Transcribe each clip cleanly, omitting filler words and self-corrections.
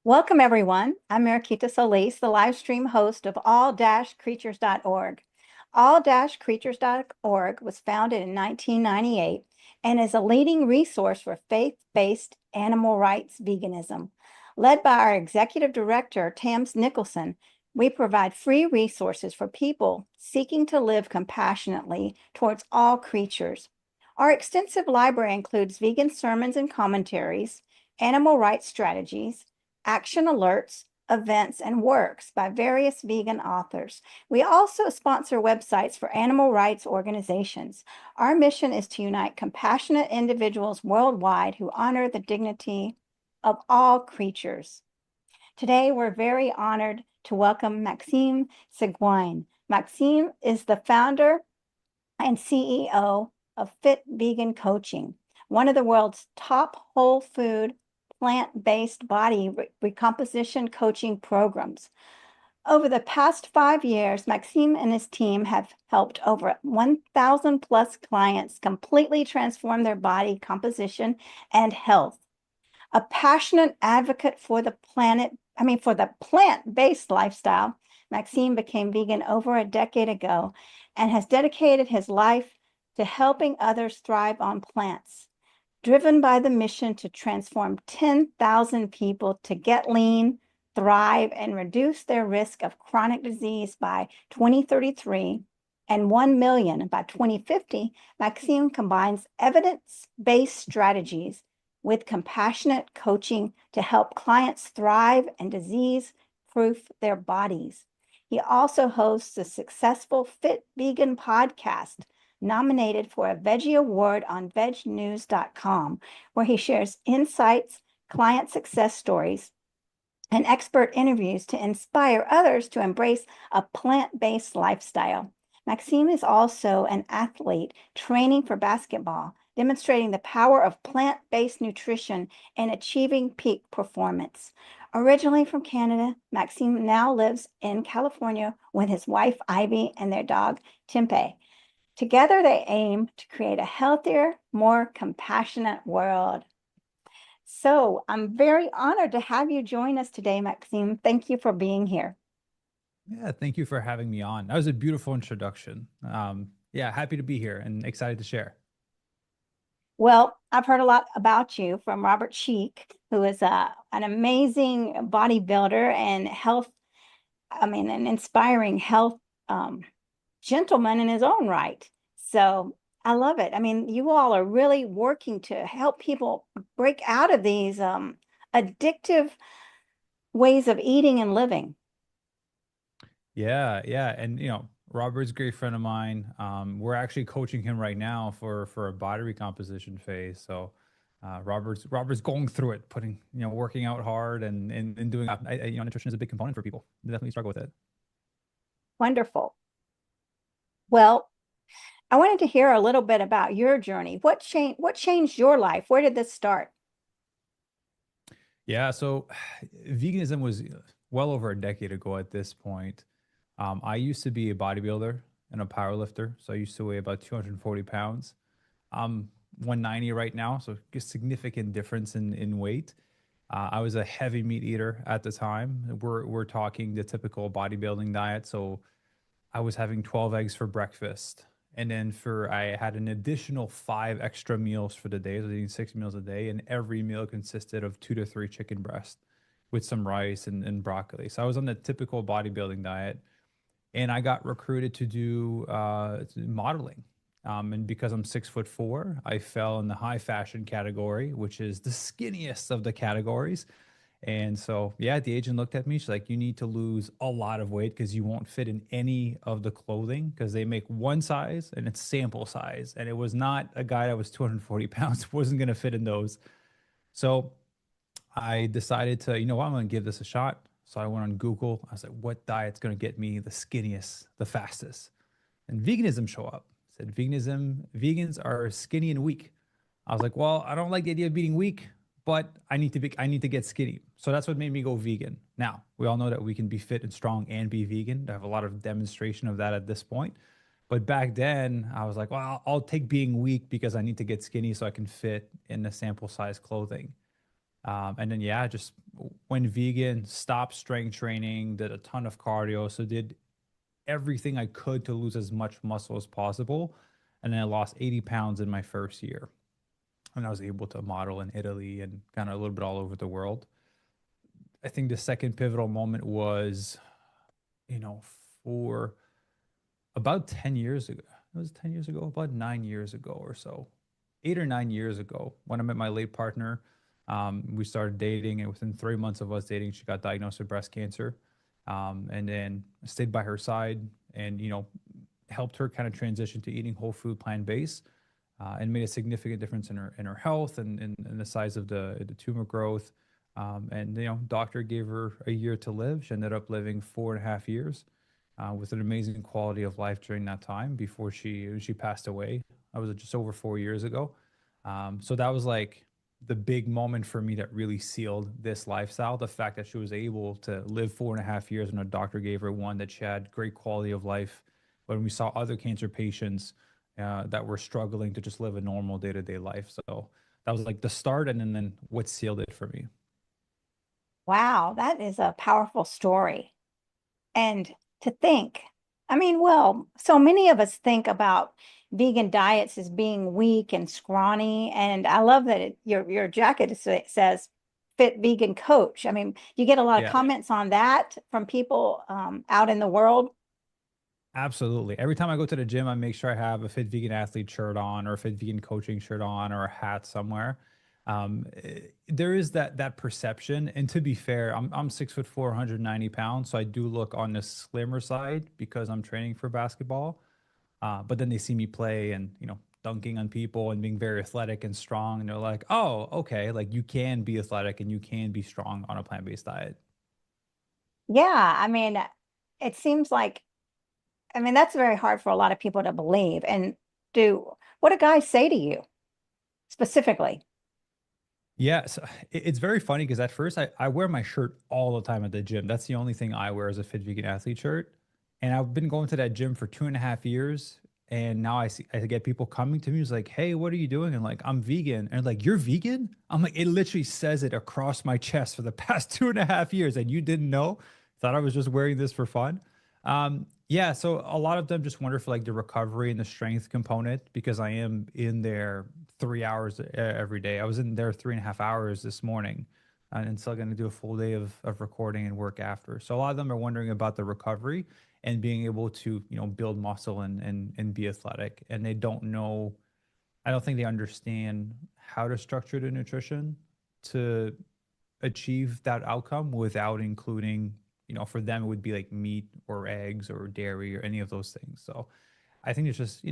Welcome, everyone. I'm Mariquita Solis, the live stream host of all-creatures.org. All-creatures.org was founded in 1998 and is a leading resource for faith-based animal rights veganism. Led by our executive director, Tams Nicholson, we provide free resources for people seeking to live compassionately towards all creatures. Our extensive library includes vegan sermons and commentaries, animal rights strategies, action alerts, events, and works by various vegan authors. We also sponsor websites for animal rights organizations. Our mission is to unite compassionate individuals worldwide who honor the dignity of all creatures. Today, we're very honored to welcome Maxime Sigouin. Maxime is the founder and CEO of Fit Vegan Coaching, one of the world's top whole food plant-based body recomposition coaching programs. Over the past 5 years, Maxime and his team have helped over 1,000 plus clients completely transform their body composition and health. A passionate advocate for the plant-based lifestyle, Maxime became vegan over a decade ago and has dedicated his life to helping others thrive on plants. Driven by the mission to transform 10,000 people to get lean, thrive, and reduce their risk of chronic disease by 2033 and 1 million by 2050, Maxime combines evidence-based strategies with compassionate coaching to help clients thrive and disease-proof their bodies. He also hosts the successful Fit Vegan podcast, nominated for a Veggie Award on vegnews.com, where he shares insights, client success stories, and expert interviews to inspire others to embrace a plant-based lifestyle. Maxime is also an athlete training for basketball, demonstrating the power of plant-based nutrition and achieving peak performance. Originally from Canada, Maxime now lives in California with his wife, Ivy, and their dog, Tempe. Together, they aim to create a healthier, more compassionate world. So I'm very honored to have you join us today, Maxime. Thank you for being here. Yeah, thank you for having me on. That was a beautiful introduction. Yeah, happy to be here and excited to share. Well, I've heard a lot about you from Robert Cheek, who is an amazing bodybuilder and an inspiring health gentleman in his own right. So I love it. I mean, you all are really working to help people break out of these addictive ways of eating and living. Yeah, and Robert's a great friend of mine. We're actually coaching him right now for a body recomposition phase. So Robert's going through it, working out hard and doing. Nutrition is a big component for people. They definitely struggle with it. Wonderful. Well, I wanted to hear a little bit about your journey. What changed your life? Where did this start? Yeah, so veganism was well over a decade ago at this point. I used to be a bodybuilder and a power lifter. So I used to weigh about 240 pounds. I'm 190 right now, so a significant difference in weight. I was a heavy meat eater at the time. We're talking the typical bodybuilding diet. So I was having 12 eggs for breakfast. And then I had an additional 5 extra meals for the day. So I was eating 6 meals a day. And every meal consisted of 2 to 3 chicken breasts with some rice and broccoli. So I was on the typical bodybuilding diet. And I got recruited to do modeling. And because I'm 6'4", I fell in the high fashion category, which is the skinniest of the categories. And so, yeah, the agent looked at me. She's like, "You need to lose a lot of weight because you won't fit in any of the clothing because they make one size and it's sample size." And it was not a guy that was 240 pounds, wasn't going to fit in those. So I decided to, you know what, I'm going to give this a shot. So I went on Google. I was like, what diet's going to get me the skinniest, the fastest? And veganism show up. It said vegans are skinny and weak. I was like, well, I don't like the idea of being weak, but I need to get skinny. So that's what made me go vegan. Now, we all know that we can be fit and strong and be vegan. I have a lot of demonstration of that at this point. But back then, I was like, well, I'll take being weak because I need to get skinny so I can fit in the sample size clothing. And then, yeah, just went vegan, stopped strength training, did a ton of cardio. So did everything I could to lose as much muscle as possible. And then I lost 80 pounds in my first year. And I was able to model in Italy and kind of a little bit all over the world. I think the second pivotal moment was, you know, for about 10 years ago. It was 10 years ago, about 9 years ago or so, 8 or 9 years ago, when I met my late partner. We started dating, and within 3 months of us dating, she got diagnosed with breast cancer. And then stayed by her side and, helped her kind of transition to eating whole food, plant based, and made a significant difference in her health and in the size of the tumor growth. And doctor gave her a year to live. She ended up living 4.5 years, with an amazing quality of life during that time before she passed away. I was just over 4 years ago. So that was like the big moment for me that really sealed this lifestyle. The fact that she was able to live 4.5 years when a doctor gave her one, that she had great quality of life. When we saw other cancer patients that were struggling to just live a normal day to day life. So that was like the start, and then what sealed it for me. Wow, that is a powerful story. And to think, I mean, well, so many of us think about vegan diets as being weak and scrawny. And I love that your jacket says fit vegan coach. I mean, you get a lot of Yeah. comments on that from people out in the world. Absolutely. Every time I go to the gym, I make sure I have a Fit Vegan Athlete shirt on, or a Fit Vegan Coaching shirt on, or a hat somewhere. There is that perception, and to be fair, I'm 6'4", 190 pounds, so I do look on the slimmer side because I'm training for basketball. But then they see me play and dunking on people and being very athletic and strong, and they're like, "Oh, okay, like you can be athletic and you can be strong on a plant-based diet." Yeah, I mean, it seems like, I mean, that's very hard for a lot of people to believe. And what do guys say to you specifically? Yeah, so it's very funny because at first I wear my shirt all the time at the gym. That's the only thing I wear is a Fit Vegan Athlete shirt. And I've been going to that gym for 2.5 years. And now I get people coming to me who's like, "Hey, what are you doing?" And like, "I'm vegan." And like, "You're vegan?" I'm like, it literally says it across my chest for the past 2.5 years. And you didn't know? Thought I was just wearing this for fun. Yeah, so a lot of them just wonder for like the recovery and the strength component, because I am in there 3 hours every day. I was in there 3.5 hours this morning, and still going to do a full day of recording and work after. So a lot of them are wondering about the recovery and being able to build muscle and be athletic, and they don't know. I don't think they understand how to structure the nutrition to achieve that outcome without including, for them it would be like meat or eggs or dairy or any of those things. So I think it's just,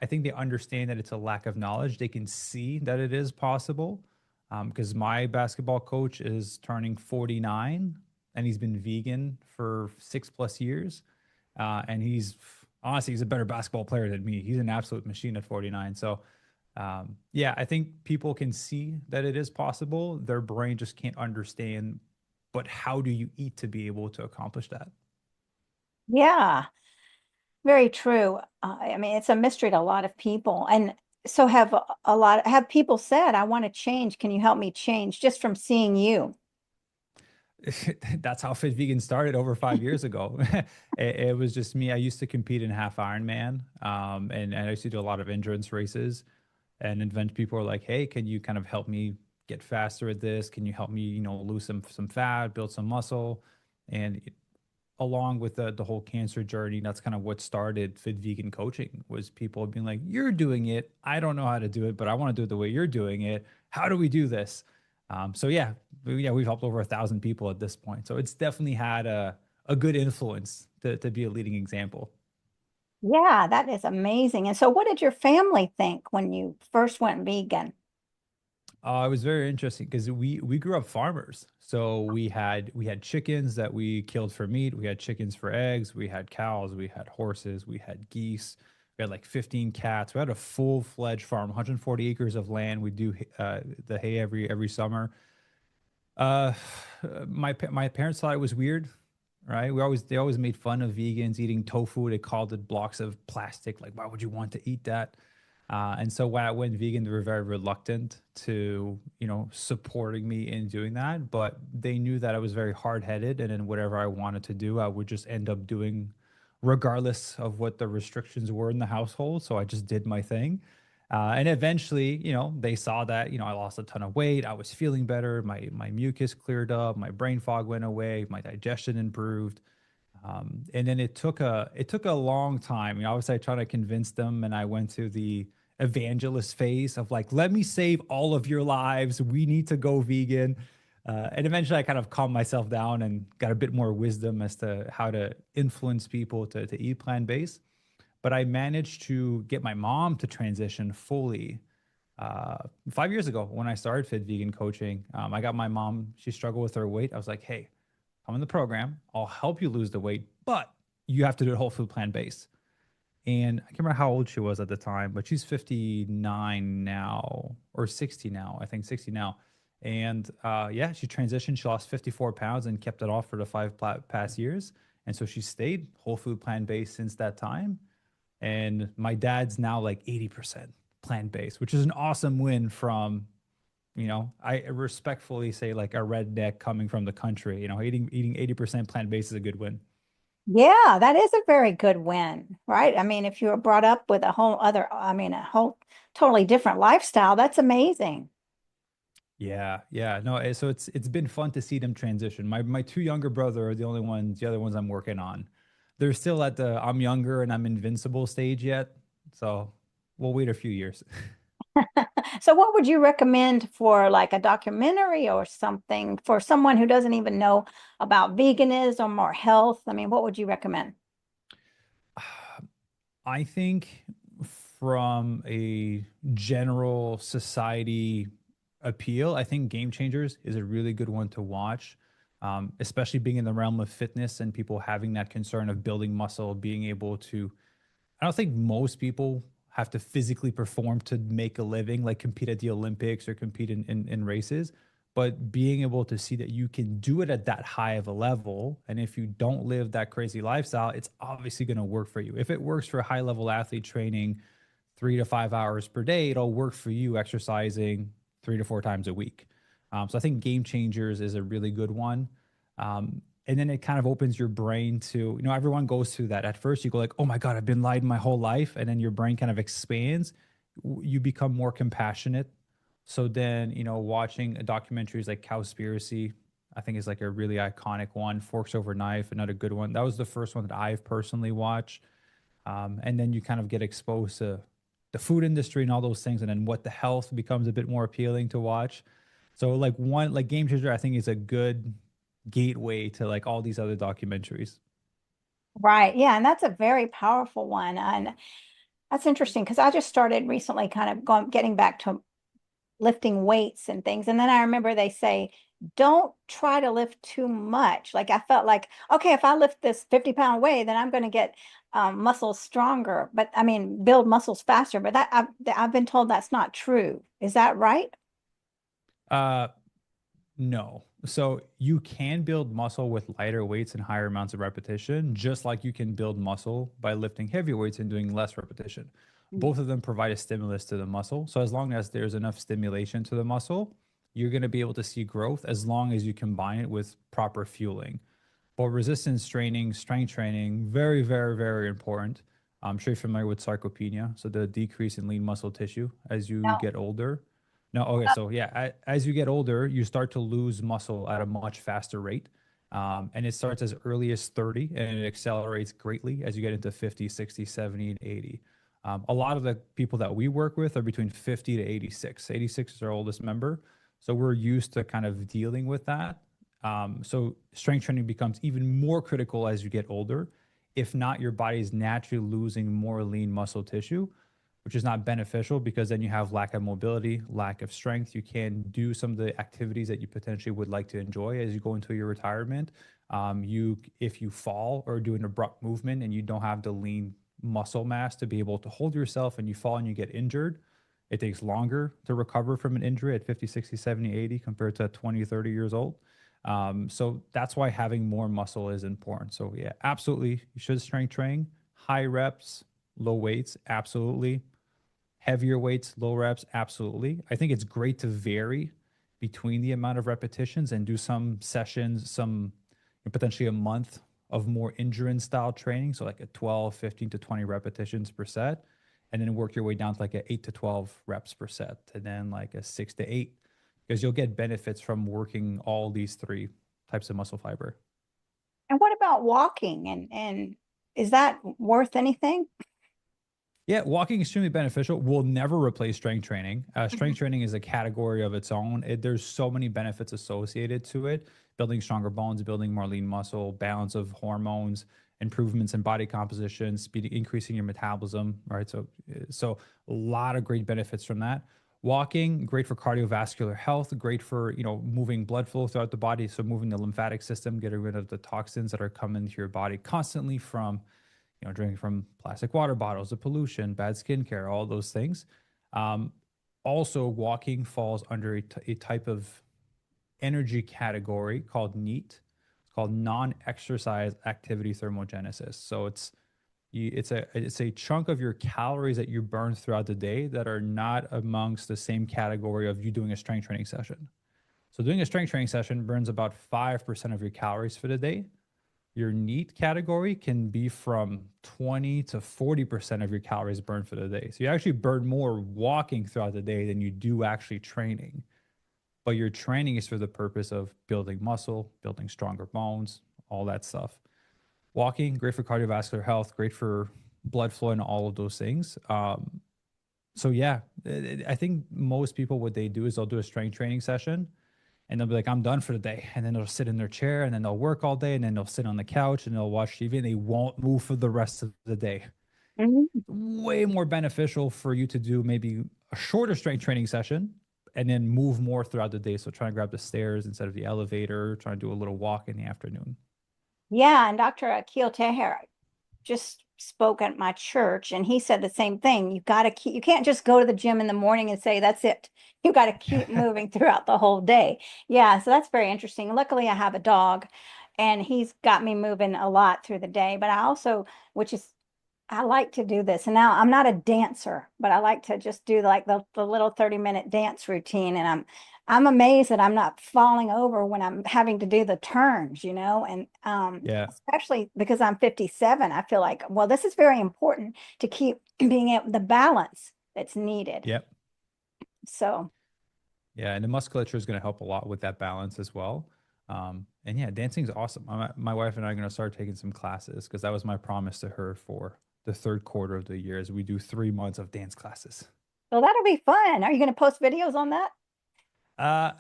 I think they understand that it's a lack of knowledge. They can see that it is possible, because my basketball coach is turning 49, and he's been vegan for 6+ years. And he's a better basketball player than me. He's an absolute machine at 49. So yeah, I think people can see that it is possible. Their brain just can't understand, but how do you eat to be able to accomplish that? Yeah, very true. I mean, it's a mystery to a lot of people. And so have people said, I want to change. Can you help me change just from seeing you? That's how Fit Vegan started over 5 years ago. It was just me. I used to compete in half Ironman, and I used to do a lot of endurance races. And then people are like, "Hey, can you kind of help me get faster at this? Can you help me, lose some fat, build some muscle?" And along with the whole cancer journey, that's kind of what started Fit Vegan Coaching, was people being like, "You're doing it. I don't know how to do it, but I want to do it the way you're doing it. How do we do this?" So yeah, we've helped over 1,000 people at this point. So it's definitely had a good influence to be a leading example. Yeah, that is amazing. And so what did your family think when you first went vegan? It was very interesting because we grew up farmers. So we had chickens that we killed for meat. We had chickens for eggs. We had cows. We had horses. We had geese. We had like 15 cats. We had a full-fledged farm, 140 acres of land. We do the hay every summer. Uh, my parents thought it was weird, right? They always made fun of vegans eating tofu. They called it blocks of plastic. Like, why would you want to eat that? And so when I went vegan, they were very reluctant to, supporting me in doing that. But they knew that I was very hard headed, and then whatever I wanted to do, I would just end up doing, regardless of what the restrictions were in the household. So I just did my thing. And eventually, they saw that, I lost a ton of weight. I was feeling better. My mucus cleared up. My brain fog went away. My digestion improved. And then it took a long time. Obviously, I tried to convince them, and I went to the evangelist phase of like, let me save all of your lives. We need to go vegan. And eventually, I kind of calmed myself down and got a bit more wisdom as to how to influence people to eat plant based. But I managed to get my mom to transition fully 5 years ago when I started Fit Vegan coaching. I got my mom, she struggled with her weight. I was like, hey, come in the program. I'll help you lose the weight, but you have to do it whole food plant based. And I can't remember how old she was at the time, but she's 59 now or 60 now. I think 60 now. And yeah, she transitioned. She lost 54 pounds and kept it off for the past years. And so she stayed whole food plant based since that time. And my dad's now like 80% plant based, which is an awesome win from, I respectfully say like a redneck coming from the country. Eating 80% plant based is a good win. Yeah, that is a very good win, right? I mean, if you were brought up with a whole other, I mean, a whole totally different lifestyle, that's amazing. Yeah, yeah. No, so it's been fun to see them transition. My two younger brother are the other ones I'm working on. They're still at the I'm younger and I'm invincible stage yet. So we'll wait a few years. So what would you recommend for like a documentary or something for someone who doesn't even know about veganism or health? I mean, what would you recommend? I think from a general society appeal, I think Game Changers is a really good one to watch, especially being in the realm of fitness and people having that concern of building muscle, being able to. I don't think most people have to physically perform to make a living, like compete at the Olympics or compete in races. But being able to see that you can do it at that high of a level, and if you don't live that crazy lifestyle, it's obviously going to work for you. If it works for a high level athlete training 3 to 5 hours per day, it'll work for you exercising 3 to 4 times a week. So I think Game Changers is a really good one. And then it kind of opens your brain to, everyone goes through that. At first, you go like, oh my God, I've been lied my whole life. And then your brain kind of expands. You become more compassionate. So then, watching documentaries like Cowspiracy, I think is like a really iconic one. Forks Over Knife, another good one. That was the first one that I've personally watched. And then you kind of get exposed to the food industry and all those things. And then what the health becomes a bit more appealing to watch. So like Game Changer, I think is a good gateway to like all these other documentaries. Right. Yeah, and that's a very powerful one. And that's interesting because I just started recently kind of getting back to lifting weights and things. And then I remember they say, don't try to lift too much. Like I felt like, okay, if I lift this 50-pound weight, then I'm going to get muscles stronger. But I mean, build muscles faster. But I've been told that's not true. Is that right? Uh, no. So you can build muscle with lighter weights and higher amounts of repetition, just like you can build muscle by lifting heavy weights and doing less repetition. Mm. Both of them provide a stimulus to the muscle. So as long as there's enough stimulation to the muscle, you're going to be able to see growth as long as you combine it with proper fueling. But resistance training, strength training, very, very, very important. I'm sure you're familiar with sarcopenia, so the decrease in lean muscle tissue as you No. get older. No, okay, so yeah, as you get older, you start to lose muscle at a much faster rate. And it starts as early as 30 and it accelerates greatly as you get into 50, 60, 70, and 80. A lot of the people that we work with are between 50 to 86. 86 is our oldest member. So we're used to kind of dealing with that. So strength training becomes even more critical as you get older. If not, your body is naturally losing more lean muscle tissue, which is not beneficial because then you have lack of mobility, lack of strength. You can't do some of the activities that you potentially would like to enjoy as you go into your retirement. If you fall or do an abrupt movement and you don't have the lean muscle mass to be able to hold yourself and you fall and you get injured, it takes longer to recover from an injury at 50, 60, 70, 80 compared to 20, 30 years old. So that's why having more muscle is important. So yeah, absolutely. You should strength train, high reps, low weights. Absolutely. Heavier weights, low reps, absolutely. I think it's great to vary between the amount of repetitions and do some sessions, some potentially a month of more endurance style training. So like a 12, 15 to 20 repetitions per set, and then work your way down to like a 8 to 12 reps per set, and then like a 6 to 8, because you'll get benefits from working all these three types of muscle fiber. And what about walking? And is that worth anything? Yeah, walking extremely beneficial. Will never replace strength training. Mhm. Strength training is a category of its own. There's so many benefits associated to it: building stronger bones, building more lean muscle, balance of hormones, improvements in body composition, speed, increasing your metabolism. Right. So a lot of great benefits from that. Walking, great for cardiovascular health, great for moving blood flow throughout the body. So moving the lymphatic system, getting rid of the toxins that are coming into your body constantly from drinking from plastic water bottles, the pollution, bad skincare, all those things. Um, Also, walking falls under a type of energy category called NEAT. It's called non-exercise activity thermogenesis. So it's a chunk of your calories that you burn throughout the day that are not amongst the same category of you doing a strength training session. So doing a strength training session burns about 5% of your calories for the day. Your NEAT category can be from 20 to 40% of your calories burned for the day. So you actually burn more walking throughout the day than you do actually training. But your training is for the purpose of building muscle, building stronger bones, all that stuff. Walking, great for cardiovascular health, great for blood flow and all of those things. So yeah, I think most people, what they do is they'll do a strength training session and they'll be like, I'm done for the day. And then they'll sit in their chair and then they'll work all day and then they'll sit on the couch and they'll watch TV and they won't move for the rest of the day. Mhm. Way more beneficial for you to do maybe a shorter strength training session and then move more throughout the day. So try and grab the stairs instead of the elevator, try and do a little walk in the afternoon. Yeah, and Dr. Akil Teher just spoke at my church, and he said the same thing. You got to keep, you can't just go to the gym in the morning and say, that's it. You got to keep moving throughout the whole day. Yeah, so that's very interesting. Luckily, I have a dog, and he's got me moving a lot through the day. But I also, which is I like to do this. And now I'm not a dancer, but I like to just do like the little 30-minute dance routine. And I'm amazed that I'm not falling over when I'm having to do the turns, and Yeah. especially because I'm 57, I feel like, well, this is very important to keep being able the balance that's needed. Yep. So Yeah. And the musculature is going to help a lot with that balance as well. And yeah, dancing is awesome. My wife and I are going to start taking some classes because that was my promise to her for the third quarter of the year, as we do 3 months of dance classes. well, that'll be fun. Are you going to post videos on that? Uh,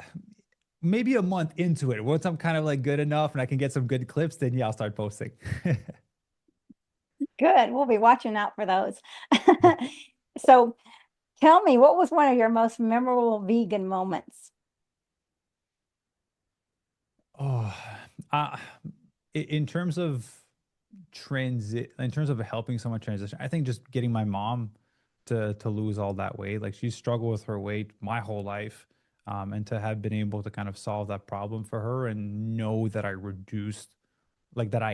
Maybe a month into it, once I'm kind of like good enough and I can get some good clips, then yeah, I'll start posting. Good. We'll be watching out for those. Yeah. So tell me, what was one of your most memorable vegan moments? Oh, uh, in terms of in terms of helping someone transition, I think just getting my mom to lose all that weight. Like she's struggled with her weight my whole life, and to have been able to kind of solve that problem for her and know that I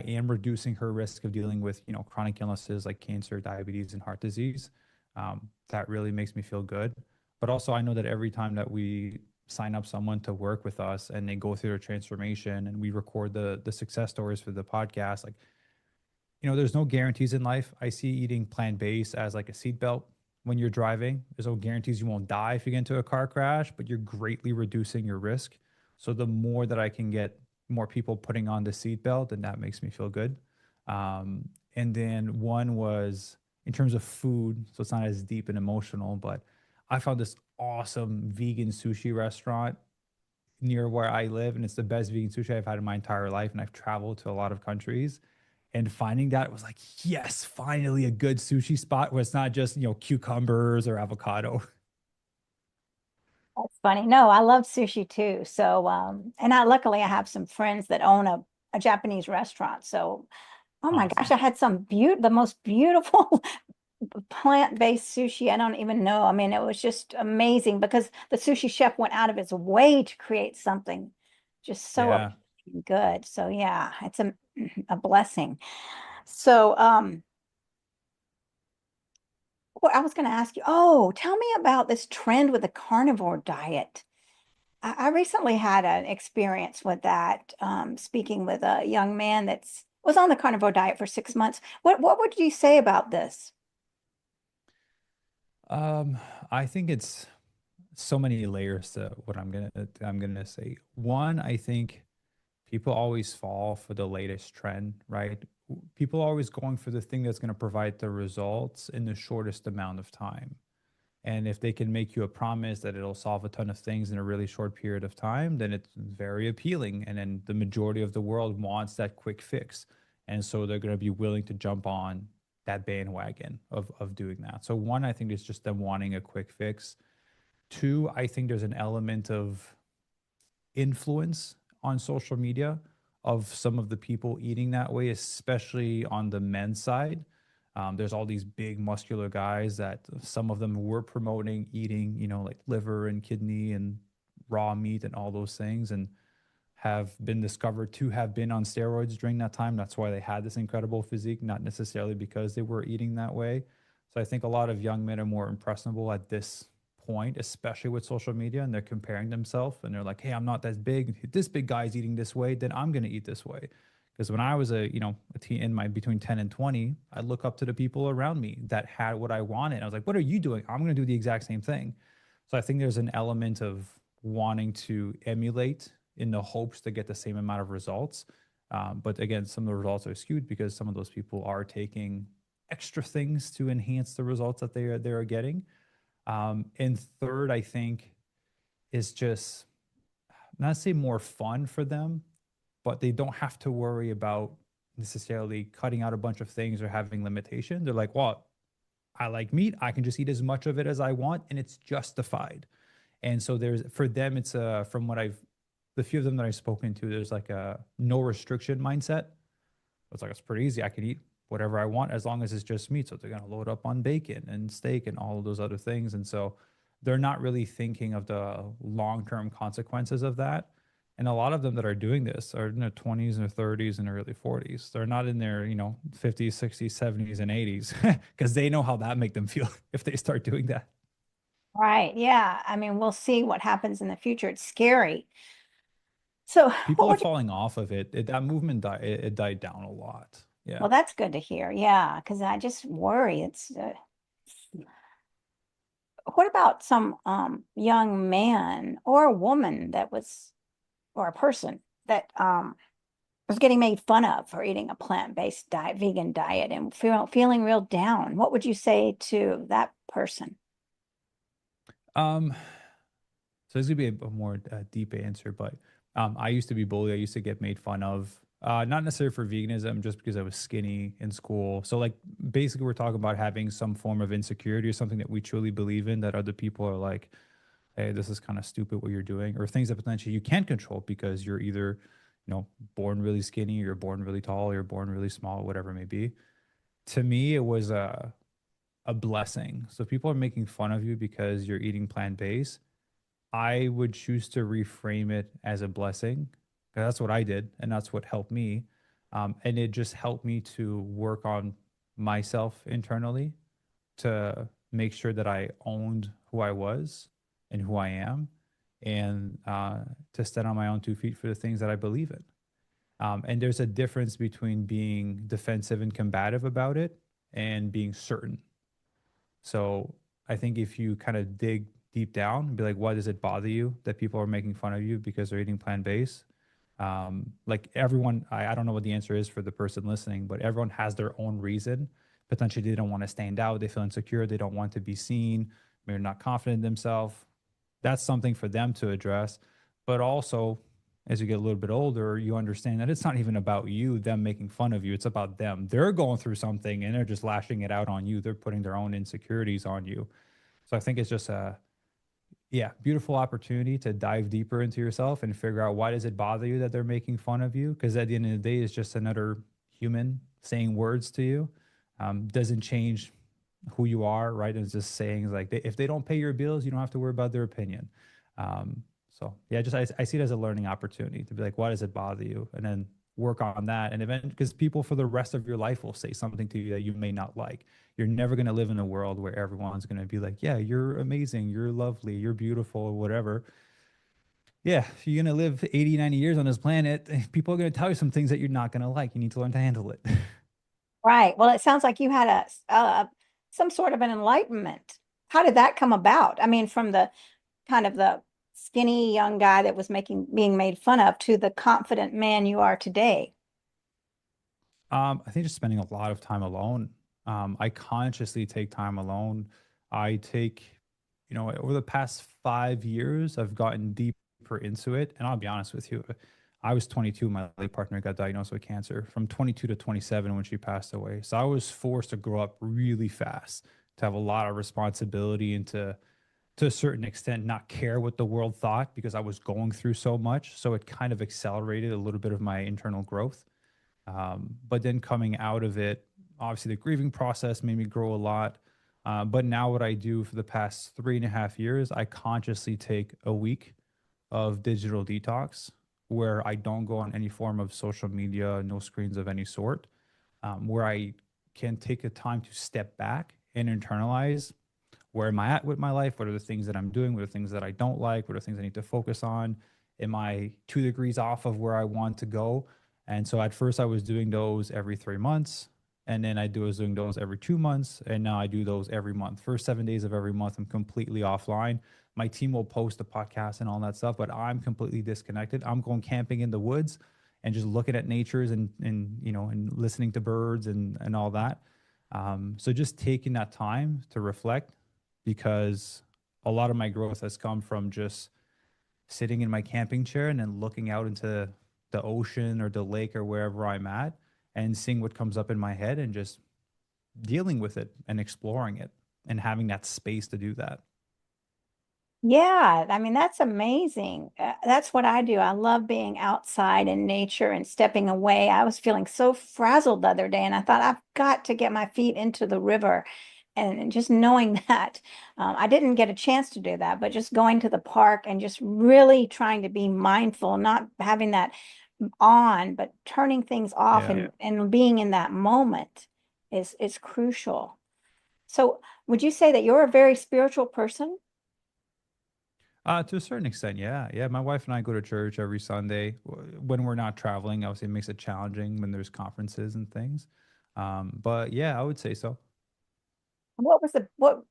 am reducing her risk of dealing with chronic illnesses like cancer, diabetes, and heart disease. That really makes me feel good. But also, I know that every time that we sign up someone to work with us and they go through their transformation and we record the success stories for the podcast, like there's no guarantees in life. I see eating plant based as like a seatbelt when you're driving. There's no guarantees you won't die if you get into a car crash, but you're greatly reducing your risk. So the more that I can get more people putting on the seatbelt, then that makes me feel good. And then one was in terms of food. So it's not as deep and emotional, but I found this awesome vegan sushi restaurant near where I live, and it's the best vegan sushi I've had in my entire life. And I've traveled to a lot of countries, and finding that was like, yes, finally a good sushi spot where it's not just cucumbers or avocado. That's funny. No, I love sushi too. So, and I luckily I have some friends that own a Japanese restaurant. So, oh my gosh, Awesome. I had the most beautiful plant-based sushi. I don't even know. I mean, it was just amazing because the sushi chef went out of his way to create something just so Yeah. amazing good. So, yeah, it's a blessing. So, I was going to ask you, oh, tell me about this trend with the carnivore diet. I recently had an experience with that, speaking with a young man that's was on the carnivore diet for 6 months. What would you say about this? Um, I think it's so many layers to what I'm gonna say. One, I think people always fall for the latest trend, right? People are always going for the thing that's going to provide the results in the shortest amount of time. And if they can make you a promise that it'll solve a ton of things in a really short period of time, then it's very appealing. And then the majority of the world wants that quick fix. And so they're going to be willing to jump on that bandwagon of doing that. So one, I think it's just them wanting a quick fix. Two, I think there's an element of influence on social media of some of the people eating that way, especially on the men's side. There's all these big muscular guys that some of them were promoting eating, like liver and kidney and raw meat and all those things, and have been discovered to have been on steroids during that time. That's why they had this incredible physique, not necessarily because they were eating that way. So I think a lot of young men are more impressionable at this point, especially with social media, and they're comparing themselves and they're like, hey, I'm not that big. This big guy's eating this way, then I'm going to eat this way. Because when I was a teen in my between 10 and 20, I look up to the people around me that had what I wanted. I was like, what are you doing? I'm going to do the exact same thing. So I think there's an element of wanting to emulate in the hopes to get the same amount of results. But again, some of the results are skewed because some of those people are taking extra things to enhance the results that they are getting. And third, I think is just not say more fun for them, but they don't have to worry about necessarily cutting out a bunch of things or having limitation. They're like, well, I like meat. I can just eat as much of it as I want, and it's justified. And so there's for them, it's from what the few of them that I've spoken to, there's like a no restriction mindset. It's like it's pretty easy. I can eat whatever I want as long as it's just meat. So they're gonna load up on bacon and steak and all of those other things. And so they're not really thinking of the long-term consequences of that. And a lot of them that are doing this are in their 20s and their 30s and their early 40s. They're not in their, 50s, 60s, 70s, and 80s because they know how that make them feel if they start doing that. Right. Yeah. I mean, we'll see what happens in the future. It's scary. So, what People are would you, falling off of it. That movement it died down a lot. Yeah. well, that's good to hear. Yeah, because I just worry. What about some young man or a woman that was, or a person that was getting made fun of for eating a plant-based diet, vegan diet, and feeling real down? What would you say to that person? Um, so this could be a more deep answer, but I used to be bullied. I used to get made fun of, not necessarily for veganism, just because I was skinny in school. So like basically, we're talking about having some form of insecurity or something that we truly believe in that other people are like, hey, this is kind of stupid what you're doing, or things that potentially you can't control because you're either, born really skinny, you're born really tall, you're born really small, whatever it may be. To me, it was a blessing. So if people are making fun of you because you're eating plant based, I would choose to reframe it as a blessing. That's what I did, and that's what helped me. And it just helped me to work on myself internally to make sure that I owned who I was and who I am, and to stand on my own 2 feet for the things that I believe in. And there's a difference between being defensive and combative about it and being certain. So I think if you kind of dig deep down and be like, why does it bother you that people are making fun of you because they're eating plant based? Like everyone, I don't know what the answer is for the person listening, but everyone has their own reason. Potentially, they don't want to stand out. They feel insecure. They don't want to be seen. They're not confident in themselves. That's something for them to address. But also, as you get a little bit older, you understand that it's not even about you, them making fun of you. It's about them. They're going through something and they're just lashing it out on you. They're putting their own insecurities on you. So I think it's just a beautiful opportunity to dive deeper into yourself and figure out why does it bother you that they're making fun of you? Because at the end of the day, it's just another human saying words to you. Doesn't change who you are, right? It's just saying like if they don't pay your bills, you don't have to worry about their opinion. So yeah, just I see it as a learning opportunity to be like, why does it bother you? And then work on that. And event because people for the rest of your life will say something to you that you may not like. You're never going to live in a world where everyone's going to be like, yeah, you're amazing, you're lovely, you're beautiful, or whatever. Yeah, if you're going to live 80, 90 years on this planet, people are going to tell you some things that you're not going to like. You need to learn to handle it. Right. Well, it sounds like you had some sort of an enlightenment. How did that come about? I mean, from the kind of the skinny young guy that was being made fun of to the confident man you are today. I think just spending a lot of time alone. I consciously take time alone. I take, over the past 5 years, I've gotten deeper into it. And I'll be honest with you, I was 22. My late partner got diagnosed with cancer from 22 to 27 when she passed away. So I was forced to grow up really fast, to have a lot of responsibility and to a certain extent, not care what the world thought because I was going through so much. So it kind of accelerated a little bit of my internal growth. But then coming out of it, obviously the grieving process made me grow a lot. But now what I do for the past 3.5 years, I consciously take a week of digital detox where I don't go on any form of social media, no screens of any sort, where I can take a time to step back and internalize where am I at with my life? What are the things that I'm doing? What are the things that I don't like? What are the things I need to focus on? Am I 2 degrees off of where I want to go? And so at first I was doing those every 3 months. And then was doing those every 2 months. And now I do those every month. First 7 days of every month, I'm completely offline. My team will post the podcast and all that stuff, but I'm completely disconnected. I'm going camping in the woods and just looking at natures and listening to birds and all that. So just taking that time to reflect because a lot of my growth has come from just sitting in my camping chair and then looking out into the ocean or the lake or wherever I'm at and seeing what comes up in my head and just dealing with it and exploring it and having that space to do that. Yeah, I mean, that's amazing. That's what I do. I love being outside in nature and stepping away. I was feeling so frazzled the other day, and I thought, I've got to get my feet into the river. And just knowing that, I didn't get a chance to do that, but just going to the park and just really trying to be mindful, not having that on, but turning things off Yeah. and being in that moment is crucial. So, would you say that you're a very spiritual person? To a certain extent, yeah. Yeah. My wife and I go to church every Sunday when we're not traveling. Obviously, it makes it challenging when there's conferences and things. But yeah, I would say so.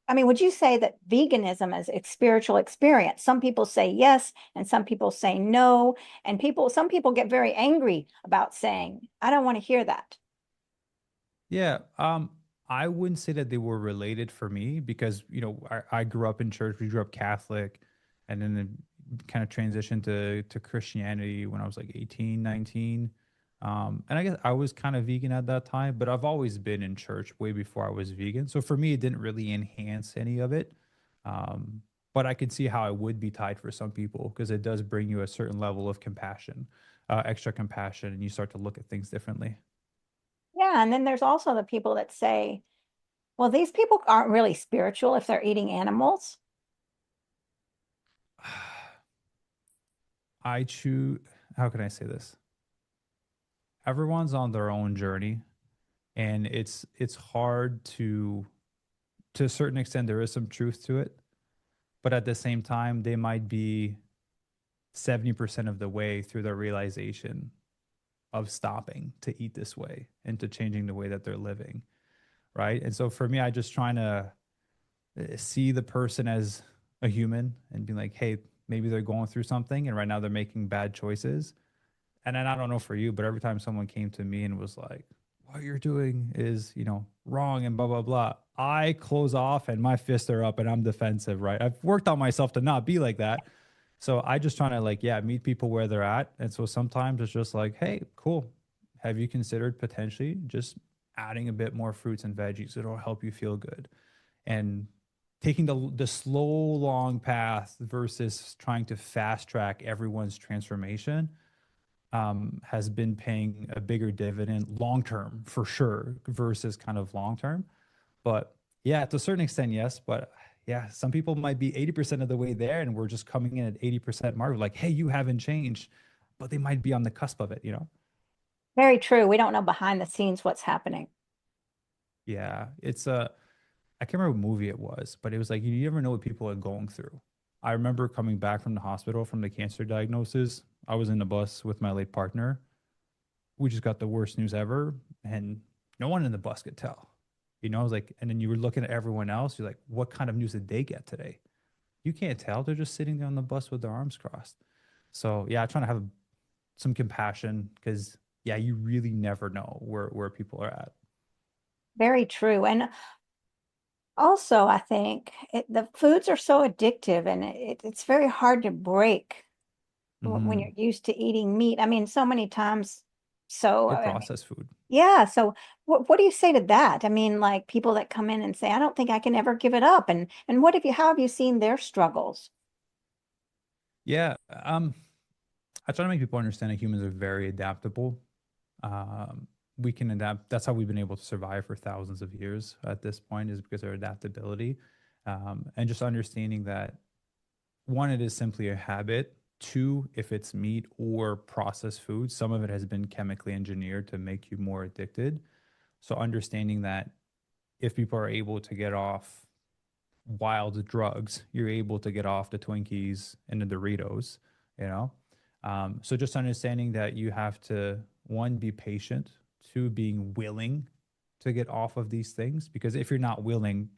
I mean, would you say that veganism is a spiritual experience? Some people say yes, and some people say no. And some people get very angry about saying, I don't want to hear that. Yeah, I wouldn't say that they were related for me because, I grew up in church. We grew up Catholic and then it kind of transitioned to Christianity when I was like 18, 19. And I guess I was kind of vegan at that time, but I've always been in church way before I was vegan. So for me, it didn't really enhance any of it. Um, but I could see how it would be tied for some people because it does bring you a certain level of compassion, extra compassion, and you start to look at things differently. Yeah. And then there's also the people that say, well, these people aren't really spiritual if they're eating animals. I choose, how can I say this? Everyone's on their own journey and it's hard to a certain extent there is some truth to it, but at the same time they might be 70% of the way through their realization of stopping to eat this way and to changing the way that they're living, right? And so for me, I just trying to see the person as a human and be like, hey, maybe they're going through something and right now they're making bad choices. And then I don't know for you, but every time someone came to me and was like, what you're doing is, wrong and blah, blah, blah, I close off and my fists are up and I'm defensive, right? I've worked on myself to not be like that. So I just trying to like, yeah, meet people where they're at. And so sometimes it's just like, hey, cool. Have you considered potentially just adding a bit more fruits and veggies? It'll help you feel good. And taking the slow, long path versus trying to fast track everyone's transformation has been paying a bigger dividend long term for sure versus kind of long term. But yeah, to a certain extent, yes. But yeah, some people might be 80% of the way there and we're just coming in at 80% mark. Like, hey, you haven't changed, but they might be on the cusp of it, you know? Very true. We don't know behind the scenes what's happening. Yeah, it's a I can't remember what movie it was, but it was like you never know what people are going through. I remember coming back from the hospital from the cancer diagnosis. I was in the bus with my late partner. We just got the worst news ever, and no one in the bus could tell. I was like, and then you were looking at everyone else. You're like, what kind of news did they get today? You can't tell. They're just sitting there on the bus with their arms crossed. So yeah, trying to have some compassion because yeah, you really never know where people are at. Very true. And also, I think the foods are so addictive and it's very hard to break when you're Hmm. used to eating meat. I mean, so many times. So, Or I mean, processed food. yeah. So what do you say to that? I mean, like people that come in and say, I don't think I can ever give it up. And what have how have you seen their struggles? Yeah. I try to make people understand that humans are very adaptable. Um, we can adapt. That's how we've been able to survive for thousands of years at this point, is because of our adaptability. And just understanding that one, it is simply a habit. Two, if it's meat or processed food, some of it has been chemically engineered to make you more addicted. So understanding that if people are able to get off wild drugs, you're able to get off the Twinkies and the Doritos, you know? So just understanding that you have to, one, be patient, two, being willing to get off of these things. Because if you're not willing,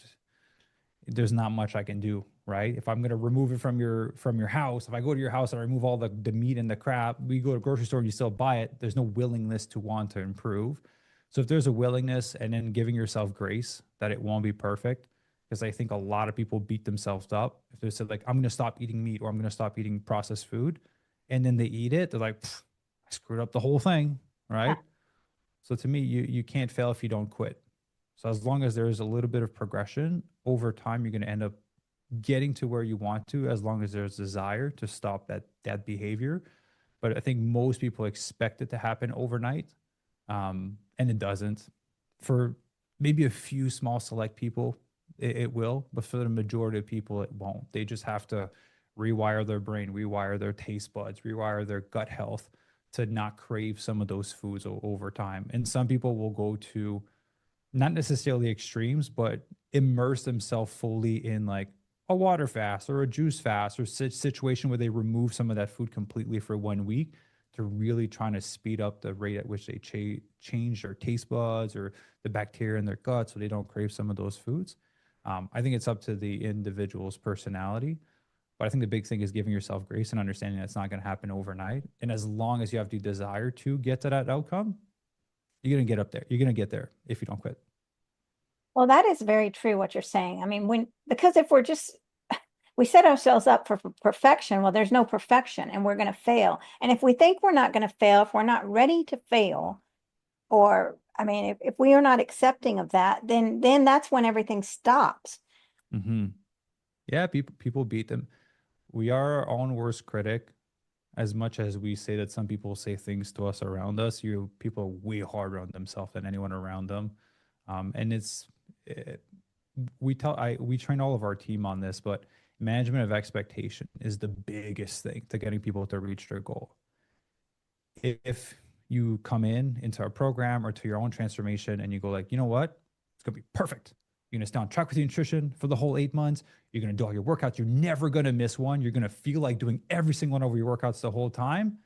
there's not much I can do, right? If I'm gonna remove it from your house, if I go to your house and I remove all the meat and the crap, we go to a grocery store and you still buy it, there's no willingness to want to improve. So if there's a willingness and then giving yourself grace that it won't be perfect, because I think a lot of people beat themselves up if they said like I'm gonna stop eating meat or I'm gonna stop eating processed food, and then they eat it, they're like, I screwed up the whole thing, Yeah. right? So to me, you can't fail if you don't quit. So as long as there is a little bit of progression over time, you're going to end up getting to where you want to, as long as there's desire to stop that behavior. But I think most people expect it to happen overnight, and it doesn't. For maybe a few small select people, it will, but for the majority of people, it won't. They just have to rewire their brain, rewire their taste buds, rewire their gut health to not crave some of those foods over time. And some people will go to not necessarily extremes, but immerse themselves fully in like a water fast or a juice fast or situation where they remove some of that food completely for 1 week to really trying to speed up the rate at which they change their taste buds or the bacteria in their gut so they don't crave some of those foods. I think it's up to the individual's personality. But I think the big thing is giving yourself grace and understanding that it's not going to happen overnight. And as long as you have the desire to get to that outcome, you're going to get up there. You're going to get there if you don't quit. Well, that is very true what you're saying. I mean, because if we're just we set ourselves up for perfection, well, there's no perfection and we're going to fail. And if we think we're not going to fail, if we're not ready to fail, or I mean, if we are not accepting of that, then that's when everything stops. Hmm. Yeah, people beat them. We are our own worst critic. As much as we say that some people say things to us around us, you people are way harder on themselves than anyone around them. And it, we train all of our team on this, but management of expectation is the biggest thing to getting people to reach their goal. If you come into our program or to your own transformation and you go like, you know what, it's gonna be perfect. You're gonna stay on track with your nutrition for the whole 8 months. You're gonna do all your workouts. You're never gonna miss one. You're gonna feel like doing every single one of your workouts the whole time.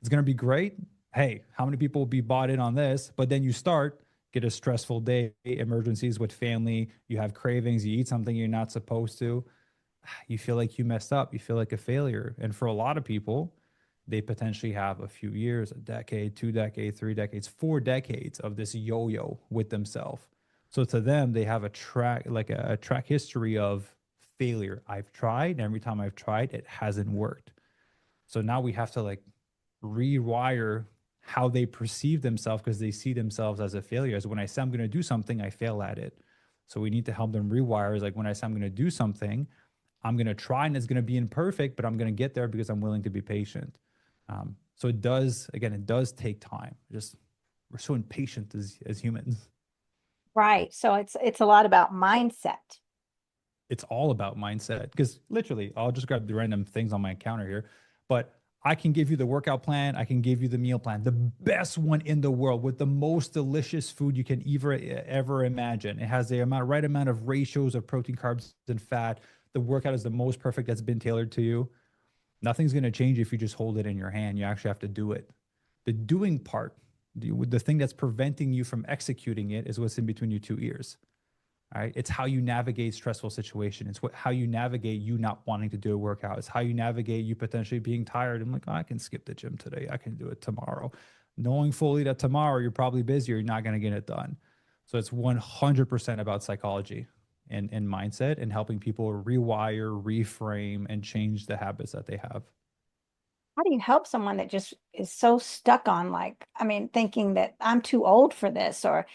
It's gonna be great. Hey, how many people will be bought in on this? But then you start, get a stressful day, emergencies with family, you have cravings, you eat something you're not supposed to, you feel like you messed up, you feel like a failure. And for a lot of people, they potentially have a few years, a decade, 2 decades, 3 decades, 4 decades of this yo-yo with themselves. So to them, they have a track, like a track history of failure. I've tried, and every time I've tried, it hasn't worked. So now we have to like rewire how they perceive themselves because they see themselves as a failure. As when I say I'm going to do something, I fail at it. So we need to help them rewire. Is like when I say I'm going to do something, I'm going to try and it's going to be imperfect, but I'm going to get there because I'm willing to be patient. So it does, again, it does take time. Just we're so impatient as humans. Right. So it's a lot about mindset. It's all about mindset because literally, I'll just grab the random things on my counter here, but I can give you the workout plan. I can give you the meal plan, the best one in the world with the most delicious food you can ever imagine. It has the right amount of ratios of protein, carbs, and fat. The workout is the most perfect that's been tailored to you. Nothing's going to change if you just hold it in your hand. You actually have to do it. The doing part, the thing that's preventing you from executing it, is what's in between your two ears. All right. It's how you navigate stressful situations. It's how you navigate you not wanting to do a workout. It's how you navigate you potentially being tired. I'm like, oh, I can skip the gym today. I can do it tomorrow. Knowing fully that tomorrow you're probably busy or you're not going to get it done. So it's 100% about psychology and mindset and helping people rewire, reframe, and change the habits that they have. How do you help someone that just is so stuck on, like, I mean, thinking that I'm too old for this, or,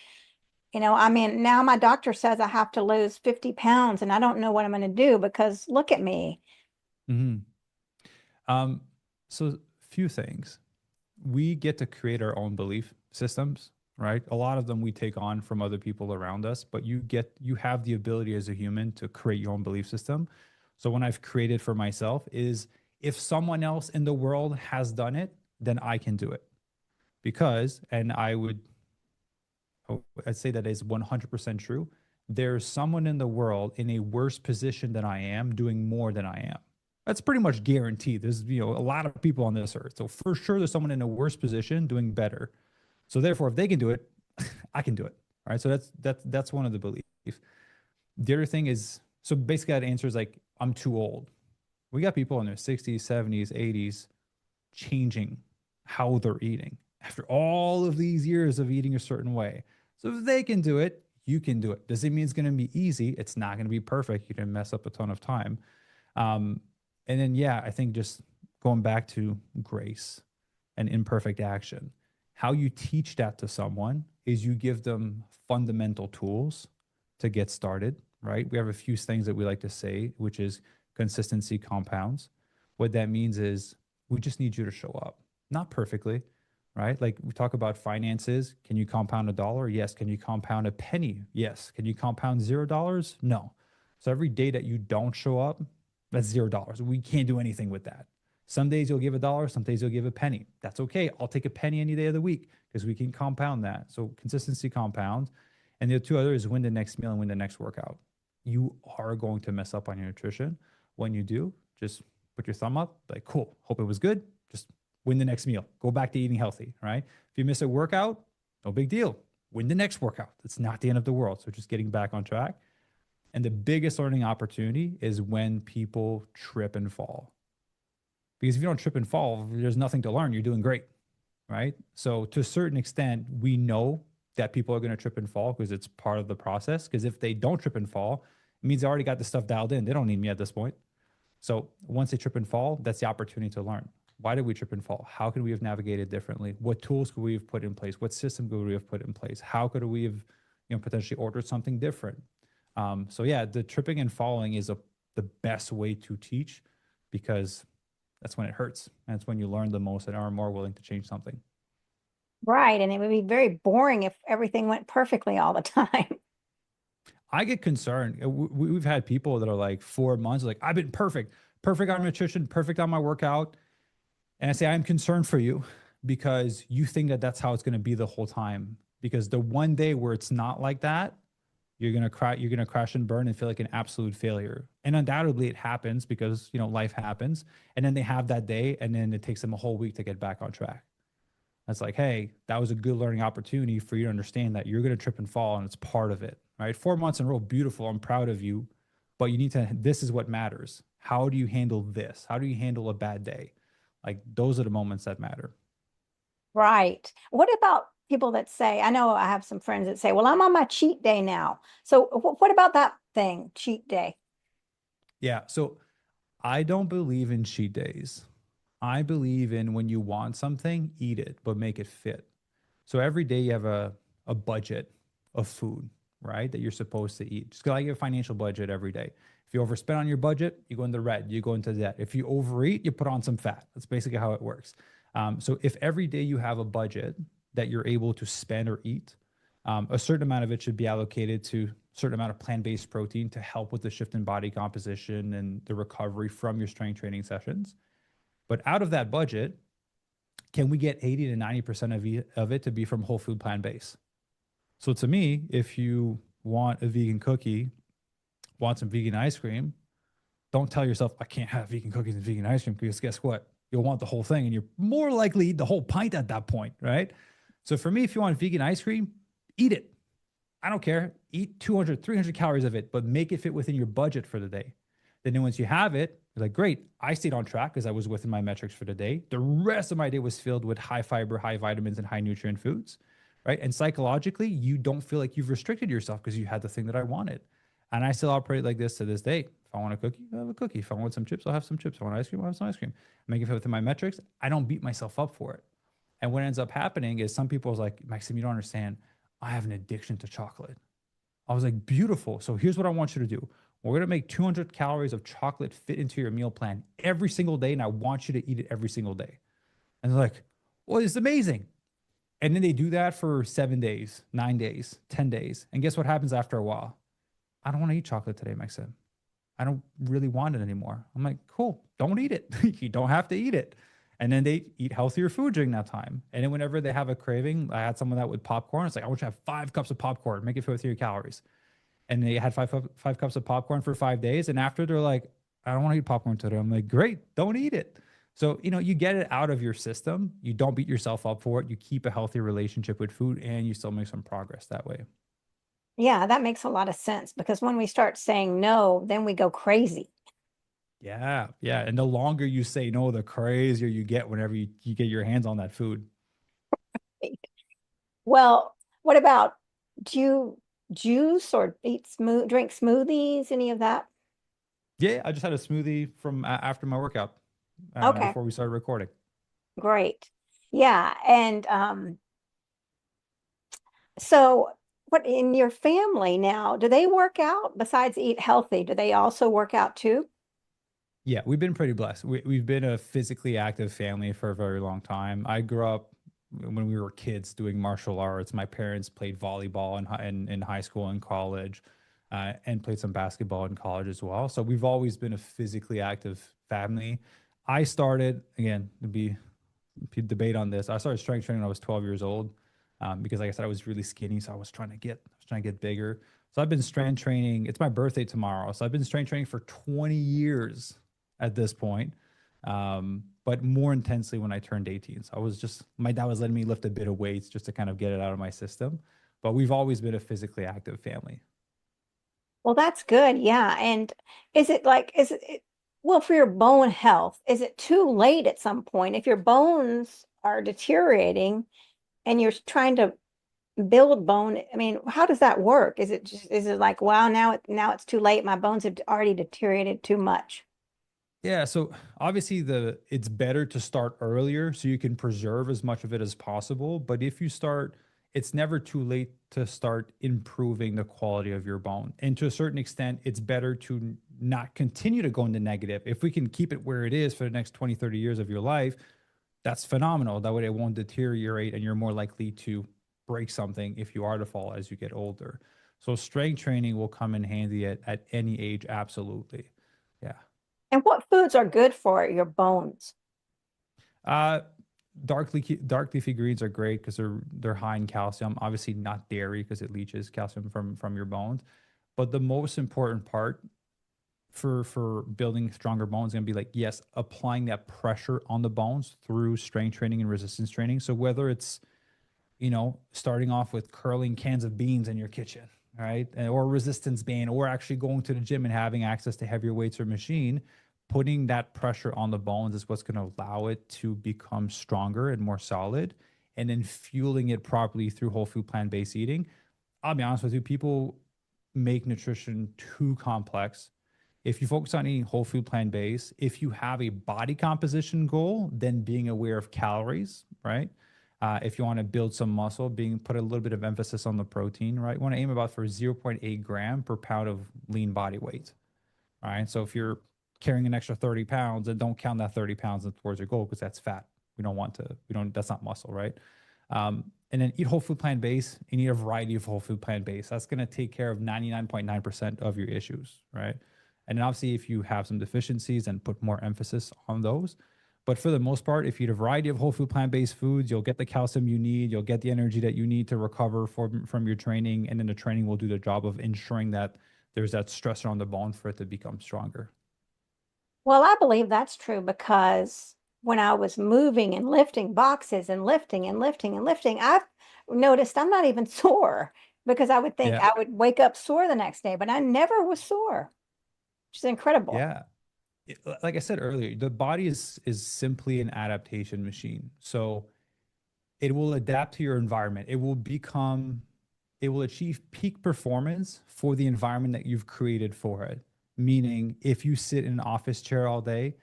I mean, now my doctor says I have to lose 50 pounds and I don't know what I'm going to do because look at me. Mm-hmm. So few things. We get to create our own belief systems, right? A lot of them we take on from other people around us, but you have the ability as a human to create your own belief system. So when I've created for myself is, if someone else in the world has done it, then I can do it. Because, and I'd say that is 100% true. There's someone in the world in a worse position than I am doing more than I am. That's pretty much guaranteed. There's, a lot of people on this earth. So for sure, there's someone in a worse position doing better. So therefore, if they can do it, I can do it. All right. So that's one of the beliefs. The other thing is, so basically that answer is like, I'm too old. We got people in their 60s, 70s, 80s changing how they're eating after all of these years of eating a certain way. So if they can do it, you can do it. Does it mean it's going to be easy? It's not going to be perfect. You're going to mess up a ton of time. And then, yeah, I think just going back to grace and imperfect action, how you teach that to someone is you give them fundamental tools to get started, right? We have a few things that we like to say, which is consistency compounds. What that means is we just need you to show up, not perfectly, right? Like we talk about finances. Can you compound $1? Yes. Can you compound a penny? Yes. Can you compound $0? No. So every day that you don't show up, that's $0. We can't do anything with that. Some days you'll give $1, some days you'll give a penny. That's okay. I'll take a penny any day of the week because we can compound that. So consistency compounds. And the two others is win the next meal and win the next workout. You are going to mess up on your nutrition. When you do, just put your thumb up, like, cool, hope it was good. Just win the next meal. Go back to eating healthy, right? If you miss a workout, no big deal. Win the next workout. It's not the end of the world. So just getting back on track. And the biggest learning opportunity is when people trip and fall. Because if you don't trip and fall, there's nothing to learn. You're doing great, right? So to a certain extent, we know that people are going to trip and fall because it's part of the process. Because if they don't trip and fall, it means they already got the stuff dialed in. They don't need me at this point. So once they trip and fall, that's the opportunity to learn. Why did we trip and fall? How could we have navigated differently? What tools could we have put in place? What system could we have put in place? How could we have, potentially ordered something different? So yeah, the tripping and falling is the best way to teach because that's when it hurts. And it's when you learn the most and are more willing to change something. Right. And it would be very boring if everything went perfectly all the time. I get concerned. We've had people that are like 4 months, like, I've been perfect on nutrition, perfect on my workout. And I say, I'm concerned for you because you think that that's how it's going to be the whole time. Because the one day where it's not like that, you're going to crash and burn and feel like an absolute failure. And undoubtedly it happens because, life happens. And then they have that day and then it takes them a whole week to get back on track. It's like, hey, that was a good learning opportunity for you to understand that you're going to trip and fall and it's part of it, right? 4 months in a row, beautiful. I'm proud of you, but this is what matters. How do you handle this? How do you handle a bad day? Like those are the moments that matter. Right. What about people that say, I know I have some friends that say, well, I'm on my cheat day now. So what about that thing, cheat day? Yeah. So I don't believe in cheat days. I believe in when you want something, eat it, but make it fit. So every day you have a budget of food, right? That you're supposed to eat. Just like your financial budget every day. If you overspend on your budget, you go into red, you go into debt. If you overeat, you put on some fat. That's basically how it works. So if every day you have a budget that you're able to spend or eat, a certain amount of it should be allocated to a certain amount of plant-based protein to help with the shift in body composition and the recovery from your strength training sessions. But out of that budget, can we get 80 to 90% of it to be from whole food plant based? So to me, if you want a vegan cookie, want some vegan ice cream, don't tell yourself, I can't have vegan cookies and vegan ice cream, because guess what? You'll want the whole thing and you're more likely to eat the whole pint at that point, right? So for me, if you want vegan ice cream, eat it. I don't care. Eat 200, 300 calories of it, but make it fit within your budget for the day. Then once you have it, you're like, great, I stayed on track because I was within my metrics for the day. The rest of my day was filled with high fiber, high vitamins, and high nutrient foods, right? And psychologically, you don't feel like you've restricted yourself because you had the thing that I wanted. And I still operate like this to this day. If I want a cookie, I'll have a cookie. If I want some chips, I'll have some chips. If I want ice cream, I'll have some ice cream. Make it fit within my metrics. I don't beat myself up for it. And what ends up happening is some people's like, Maxime, you don't understand. I have an addiction to chocolate. I was like, beautiful. So here's what I want you to do. We're going to make 200 calories of chocolate fit into your meal plan every single day. And I want you to eat it every single day. And they're like, well, it's amazing. And then they do that for 7 days, 9 days, 10 days. And guess what happens after a while? I don't want to eat chocolate today, Maxim. I don't really want it anymore. I'm like, cool, don't eat it. You don't have to eat it. And then they eat healthier food during that time. And then whenever they have a craving, I had some of that with popcorn. It's like, I want you to have 5 cups of popcorn, make it fit with your calories. And they had five cups of popcorn for 5 days. And after they're like, I don't want to eat popcorn today. I'm like, great, don't eat it. So, you get it out of your system. You don't beat yourself up for it. You keep a healthy relationship with food and you still make some progress that way. Yeah, that makes a lot of sense because when we start saying no, then we go crazy. Yeah. Yeah. And the longer you say no, the crazier you get whenever you get your hands on that food. Well, what about, do you juice or drink smoothies, any of that? Yeah. I just had a smoothie from after my workout Okay, before we started recording. great. Yeah, and so what in your family now, do they work out besides eat healthy? Do they also work out too? Yeah, we've been pretty blessed. We've been a physically active family for a very long time. I grew up when we were kids doing martial arts. My parents played volleyball in high school and college, and played some basketball in college as well. So we've always been a physically active family. I started, again, to be debate on this. I started strength training when I was 12 years old, because, like I said, I was really skinny, so I was trying to get bigger. So I've been strength training. It's my birthday tomorrow, so I've been strength training for 20 years at this point, but more intensely when I turned 18. So my dad was letting me lift a bit of weights just to kind of get it out of my system. But we've always been a physically active family. Well, that's good. Yeah. And well, for your bone health, is it too late at some point if your bones are deteriorating and you're trying to build bone? I mean, how does that work? Is it like, wow, now it's too late. My bones have already deteriorated too much. Yeah, so obviously it's better to start earlier so you can preserve as much of it as possible. But if you start, it's never too late to start improving the quality of your bone. And to a certain extent, it's better to not continue to go into negative. If we can keep it where it is for the next 20, 30 years of your life, that's phenomenal. That way it won't deteriorate and you're more likely to break something if you are to fall as you get older. So strength training will come in handy at any age, absolutely. Yeah. And what foods are good for your bones? Uh, dark leafy greens are great because they're high in calcium. Obviously, not dairy because it leaches calcium from your bones. But the most important part for building stronger bones is gonna be like, yes, applying that pressure on the bones through strength training and resistance training. So whether it's, starting off with curling cans of beans in your kitchen, right? Or resistance band, or actually going to the gym and having access to heavier weights or machine, putting that pressure on the bones is what's going to allow it to become stronger and more solid. And then fueling it properly through whole food plant-based eating. I'll be honest with you, people make nutrition too complex. If you focus on eating whole food plant-based, if you have a body composition goal, then being aware of calories, right? If you want to build some muscle, put a little bit of emphasis on the protein, right? You want to aim about for 0.8 gram per pound of lean body weight. All right. So if you're carrying an extra 30 pounds, then don't count that 30 pounds towards your goal because that's fat. That's not muscle, right? And then eat whole food plant based and eat a variety of whole food plant based. That's going to take care of 99.9% of your issues, right? And then obviously, if you have some deficiencies, then put more emphasis on those. But for the most part, if you eat a variety of whole food plant-based foods, you'll get the calcium you need, you'll get the energy that you need to recover from your training, and then the training will do the job of ensuring that there's that stress on the bone for it to become stronger. Well, I believe that's true because when I was moving and lifting boxes and lifting and lifting and lifting, I've noticed I'm not even sore because I would think Yeah. I would wake up sore the next day, but I never was sore, which is incredible. Yeah. Like I said earlier, the body is simply an adaptation machine. So it will adapt to your environment. It will achieve peak performance for the environment that you've created for it. Meaning, if you sit in an office chair all day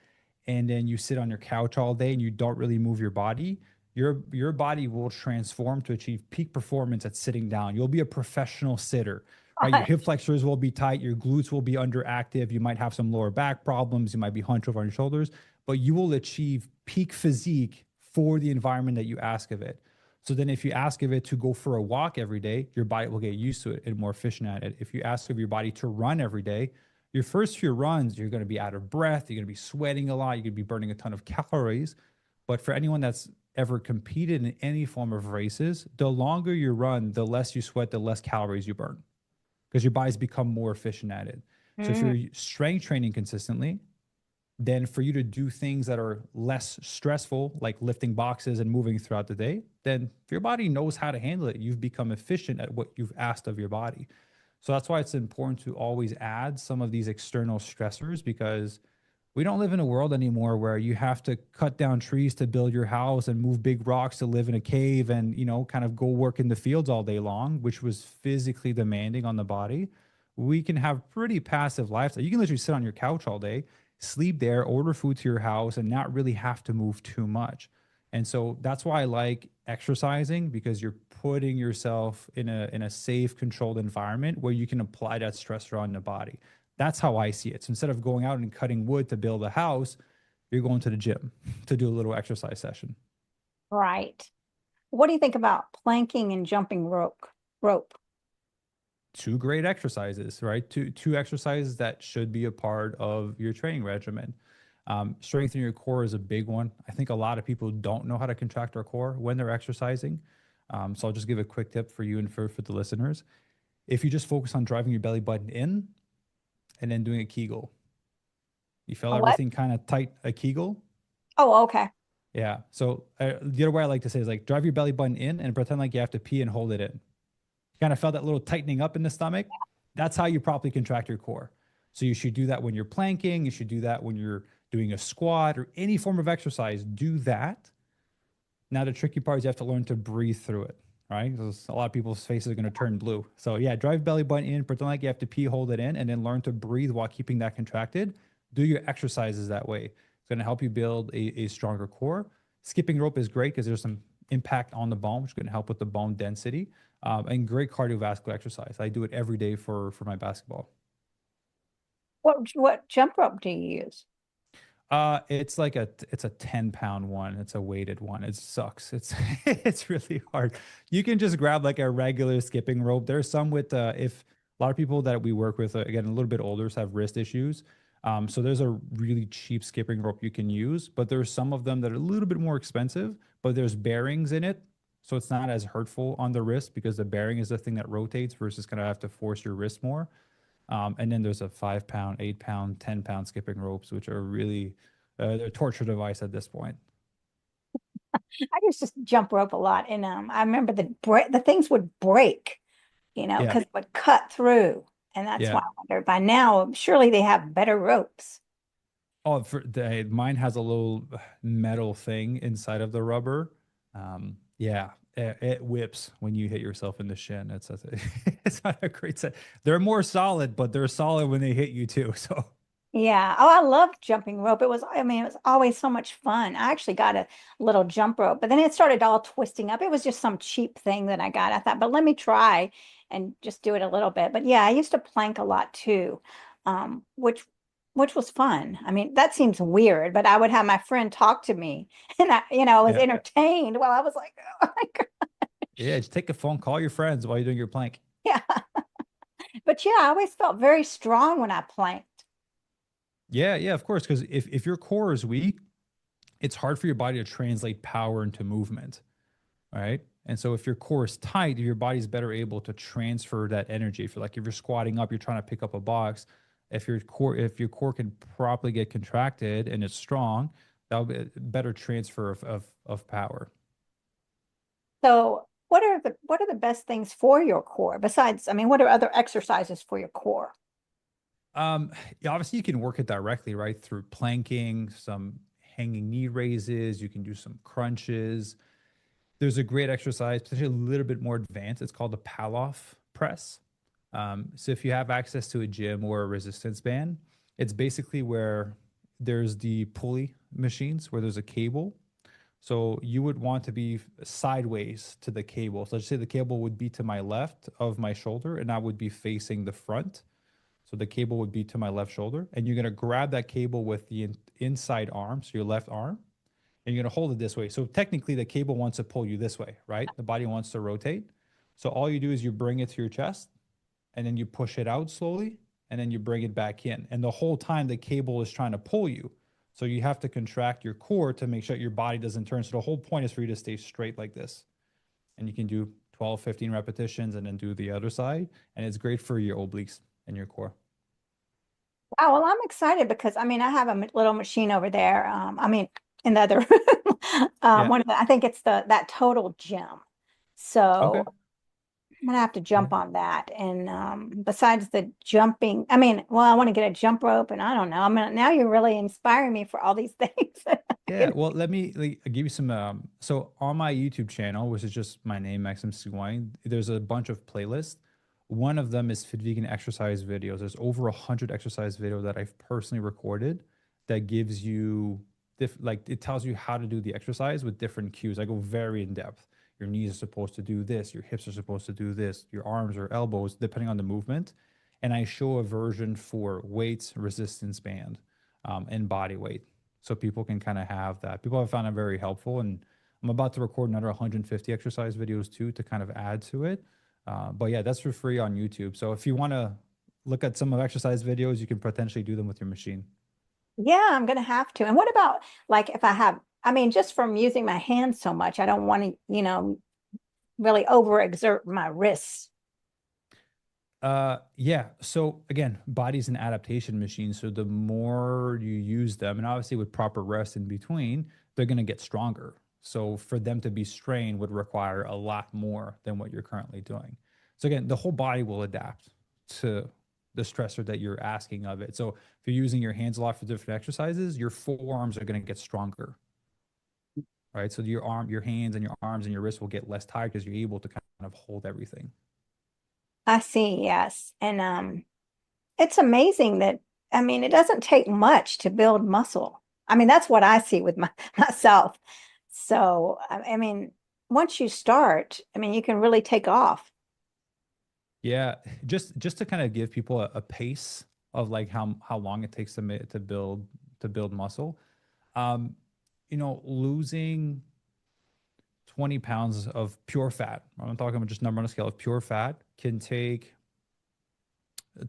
and then you sit on your couch all day and you don't really move your body, your body will transform to achieve peak performance at sitting down. You'll be a professional sitter, right? Your hip flexors will be tight, your glutes will be underactive, you might have some lower back problems, you might be hunched over on your shoulders, but you will achieve peak physique for the environment that you ask of it. So then if you ask of it to go for a walk every day, your body will get used to it and more efficient at it. If you ask of your body to run every day, your first few runs, you're going to be out of breath, you're going to be sweating a lot, you're going to be burning a ton of calories. But for anyone that's ever competed in any form of races, the longer you run, the less you sweat, the less calories you burn because your body's become more efficient at it. So if Mm, you're strength training consistently, then for you to do things that are less stressful, like lifting boxes and moving throughout the day, then if your body knows how to handle it, you've become efficient at what you've asked of your body. So that's why it's important to always add some of these external stressors because we don't live in a world anymore where you have to cut down trees to build your house and move big rocks to live in a cave and, kind of go work in the fields all day long, which was physically demanding on the body. We can have pretty passive lifestyle. You can literally sit on your couch all day, sleep there, order food to your house, and not really have to move too much. And so that's why I like exercising because you're putting yourself in a safe, controlled environment where you can apply that stressor on the body. That's how I see it. So instead of going out and cutting wood to build a house, you're going to the gym to do a little exercise session. right. What do you think about planking and jumping rope? Rope. Two great exercises, right? Two exercises that should be a part of your training regimen. Strengthening your core is a big one. I think a lot of people don't know how to contract our core when they're exercising. So I'll just give a quick tip for you and for the listeners. If you just focus on driving your belly button in and then doing a Kegel, you feel A what? everything kind of tight, a Kegel. Oh, okay. Yeah. So the other way I like to say is like drive your belly button in and pretend like you have to pee and hold it in. You kind of felt that little tightening up in the stomach. That's how you properly contract your core. So you should do that when you're planking. You should do that when you're doing a squat or any form of exercise. Do that. Now the tricky part is you have to learn to breathe through it, right? Because a lot of people's faces are going to turn blue. So yeah, drive belly button in, pretend like you have to pee, hold it in, and then learn to breathe while keeping that contracted. Do your exercises that way. It's going to help you build a stronger core. Skipping rope is great because there's some impact on the bone, which is going to help with the bone density. And great cardiovascular exercise. I do it every day for my basketball. What jump rope do you use? It's a 10-pound one. It's a weighted one. It sucks. It's it's really hard. You can just grab like a regular skipping rope. There's some with if a lot of people that we work with, again, a little bit older, have wrist issues. So there's a really cheap skipping rope you can use, but there's some of them that are a little bit more expensive, but there's bearings in it. So it's not as hurtful on the wrist because the bearing is the thing that rotates versus kind of have to force your wrist more. And then there's a 5-pound, 8-pound, 10-pound skipping ropes, which are really they're a torture device at this point. I used to jump rope a lot, and I remember the things would break, Yeah, because it would cut through, and that's why yeah. I wonder. By now, surely they have better ropes. Oh, mine has a little metal thing inside of the rubber. Yeah, it whips when you hit yourself in the shin. It's not a great set. They're more solid, but they're solid when they hit you too. So Yeah. Oh, I loved jumping rope. I mean, it was always so much fun. I actually got a little jump rope, but then it started all twisting up. It was just some cheap thing that I got. I thought, but let me try and just do it a little bit. But yeah, I used to plank a lot too, um, which which was fun. I mean, that seems weird, but I would have my friend talk to me and I was yeah, entertained while I was like, oh my God. yeah. Just take a phone, call your friends while you're doing your plank. Yeah. But yeah, I always felt very strong when I planked. Yeah, yeah, of course. Because if your core is weak, it's hard for your body to translate power into movement, right? And so if your core is tight, your body's better able to transfer that energy. If you're squatting up, you're trying to pick up a box. If your core can properly get contracted and it's strong, that'll be a better transfer of power. So what are the best things for your core besides, I mean, what are other exercises for your core? Yeah, obviously you can work it directly, right? Through planking, some hanging knee raises, you can do some crunches. There's a great exercise, potentially a little bit more advanced. It's called the Palloff press. So if you have access to a gym or a resistance band, it's basically where there's the pulley machines where there's a cable. So you would want to be sideways to the cable. So let's say the cable would be to my left of my shoulder and I would be facing the front. So the cable would be to my left shoulder, and you're going to grab that cable with the inside arm, so your left arm, and you're going to hold it this way. So technically, the cable wants to pull you this way, right? The body wants to rotate. So all you do is you bring it to your chest, and then you push it out slowly, and then you bring it back in. And the whole time, the cable is trying to pull you. So you have to contract your core to make sure your body doesn't turn. So the whole point is for you to stay straight like this. And you can do 12, 15 repetitions and then do the other side. And it's great for your obliques and your core. Wow, well, I'm excited because I mean, I have a little machine over there. I mean, in the other room, Yeah. I think it's that total gym. So Okay. I'm gonna have to Yeah. jump on that. And besides the jumping, I mean, well, I want to get a jump rope, and I don't know. I mean, now you're really inspiring me for all these things. Yeah, well, let me give you some. So on my YouTube channel, which is just my name, Maxime Sigouin, there's a bunch of playlists. One of them is Fit Vegan exercise videos. There's over 100 exercise videos that I've personally recorded that gives you like it tells you how to do the exercise with different cues. I go very in depth. Your knees are supposed to do this. Your hips are supposed to do this. Your arms or elbows, depending on the movement. And I show a version for weights, resistance band, and body weight so people can kind of have that. People have found it very helpful, and I'm about to record another 150 exercise videos too to kind of add to it. But yeah, that's for free on YouTube. So if you want to look at some of exercise videos, you can potentially do them with your machine. Yeah, I'm gonna have to. And what about like if I have, I mean, just from using my hands so much, I don't want to, really overexert my wrists. Yeah. So again, body's an adaptation machine. So the more you use them, and obviously with proper rest in between, they're going to get stronger. So for them to be strained would require a lot more than what you're currently doing. So again, the whole body will adapt to the stressor that you're asking of it. So if you're using your hands a lot for different exercises, your forearms are going to get stronger, right? So your hands and your arms and your wrists will get less tired because you're able to kind of hold everything. I see, yes. And it's amazing that I mean, it doesn't take much to build muscle. I mean, that's what I see with myself. So, I mean, once you start, I mean, you can really take off. Yeah, just to kind of give people a pace of like how long it takes to build muscle. Um, losing 20 pounds of pure fat. I'm talking about just number on a scale of pure fat can take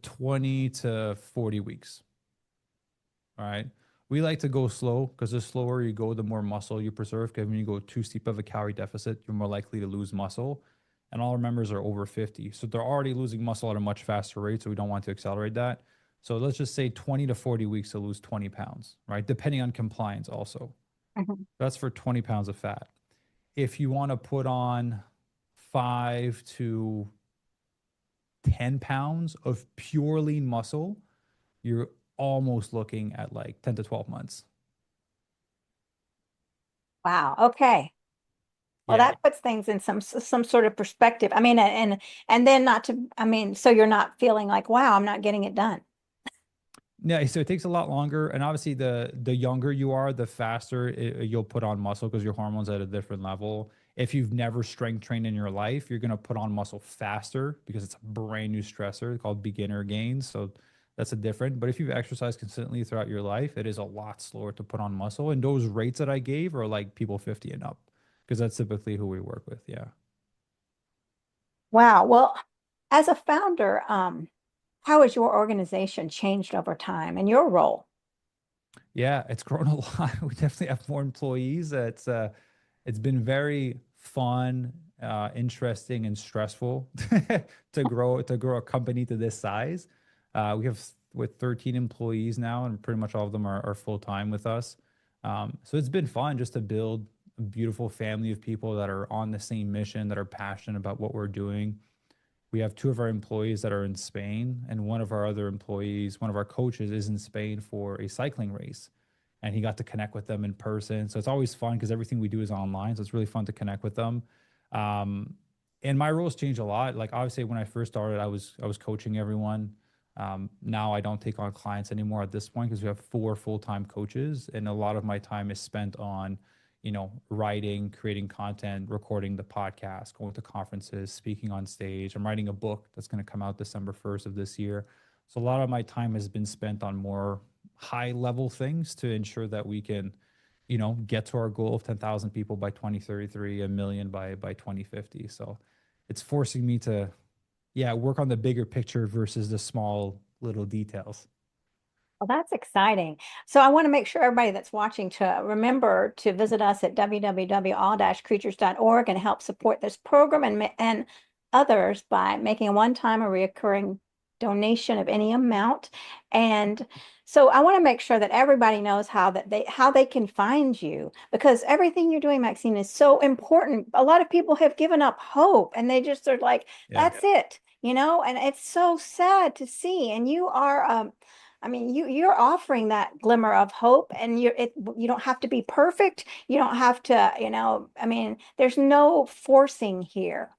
20 to 40 weeks. All right. We like to go slow because the slower you go, the more muscle you preserve. Because when you go too steep of a calorie deficit, you're more likely to lose muscle. And all our members are over 50. So they're already losing muscle at a much faster rate. So we don't want to accelerate that. So let's just say 20 to 40 weeks to lose 20 pounds, right? Depending on compliance also. Mhm. That's for 20 pounds of fat. If you want to put on 5 to 10 pounds of pure lean muscle, you're almost looking at like 10 to 12 months. Wow. Okay. Well, Yeah. that puts things in some sort of perspective. I mean, and then not to, I mean, so you're not feeling like, wow, I'm not getting it done. Yeah, so it takes a lot longer, and obviously, the younger you are, the faster you'll put on muscle because your hormones at a different level. If you've never strength trained in your life, you're gonna put on muscle faster because it's a brand new stressor called beginner gains. So that's a different. But if you've exercised consistently throughout your life, it is a lot slower to put on muscle. And those rates that I gave are like people 50 and up because that's typically who we work with. Yeah. Wow. Well, as a founder, how has your organization changed over time and your role? Yeah, it's grown a lot. We definitely have more employees. It's been very fun, interesting, and stressful to grow a company to this size. We have with 13 employees now, and pretty much all of them are full time with us. So it's been fun just to build a beautiful family of people that are on the same mission, that are passionate about what we're doing. We have two of our employees that are in Spain, and one of our other employees, one of our coaches, is in Spain for a cycling race. And he got to connect with them in person. So it's always fun because everything we do is online. So it's really fun to connect with them. Um, and my roles change a lot. Like obviously, when I first started, I was coaching everyone. Now I don't take on clients anymore at this point because we have four full-time coaches, and a lot of my time is spent on writing, creating content, recording the podcast, going to conferences, speaking on stage. I'm writing a book that's going to come out December 1st of this year. So a lot of my time has been spent on more high level things to ensure that we can, get to our goal of 10,000 people by 2033, a million by 2050. So it's forcing me to, yeah, work on the bigger picture versus the small little details. Well, that's exciting. So I want to make sure everybody that's watching to remember to visit us at www.all-creatures.org and help support this program and others by making a one-time or recurring donation of any amount. And so I want to make sure that everybody knows how they can find you, because everything you're doing, Maxine, is so important. A lot of people have given up hope and they just are like, Yeah. that's it, and it's so sad to see. And you are I mean, you're offering that glimmer of hope, and you don't have to be perfect. You don't have to, I mean, there's no forcing here.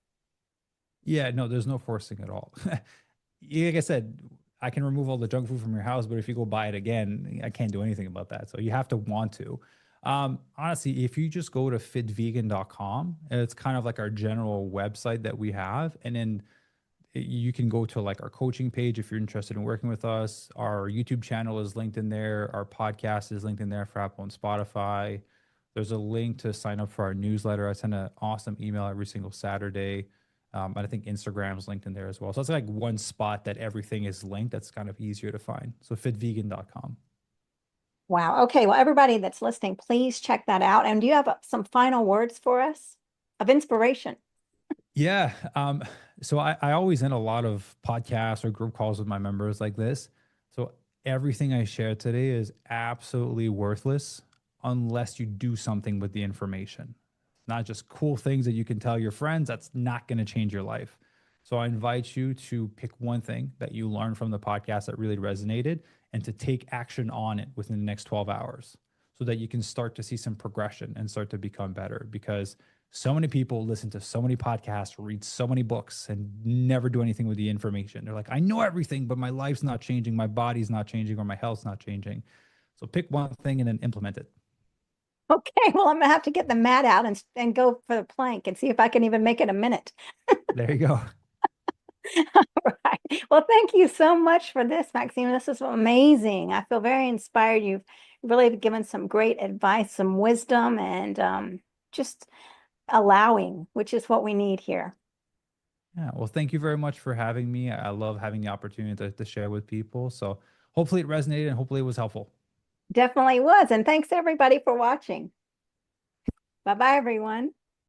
Yeah, no, there's no forcing at all. Like I said, I can remove all the junk food from your house, but if you go buy it again, I can't do anything about that. So you have to want to. Honestly, if you just go to fitvegan.com, it's kind of like our general website that we have. And then you can go to like our coaching page if you're interested in working with us. Our YouTube channel is linked in there. Our podcast is linked in there for Apple and Spotify. There's a link to sign up for our newsletter. I send an awesome email every single Saturday. And I think Instagram is linked in there as well. So it's like one spot that everything is linked. That's kind of easier to find. So fitvegan.com. Wow. Okay. Well, everybody that's listening, please check that out. And do you have some final words for us of inspiration? Yeah. So I always end a lot of podcasts or group calls with my members like this. So everything I share today is absolutely worthless unless you do something with the information. Not just cool things that you can tell your friends. That's not going to change your life. So I invite you to pick one thing that you learned from the podcast that really resonated and to take action on it within the next 12 hours so that you can start to see some progression and start to become better. Because so many people listen to so many podcasts, read so many books, and never do anything with the information. They're like, I know everything, but my life's not changing, my body's not changing, or my health's not changing. So pick one thing and then implement it. Okay. Well, I'm gonna have to get the mat out and go for the plank and see if I can even make it a minute. There you go. Right. Well, thank you so much for this, Maxime. This is amazing. I feel very inspired. You've really given some great advice, some wisdom, and just allowing, which is what we need here. Yeah. Well, thank you very much for having me. I love having the opportunity to share with people. So hopefully it resonated and hopefully it was helpful. Definitely was. And thanks everybody for watching. Bye-bye, everyone.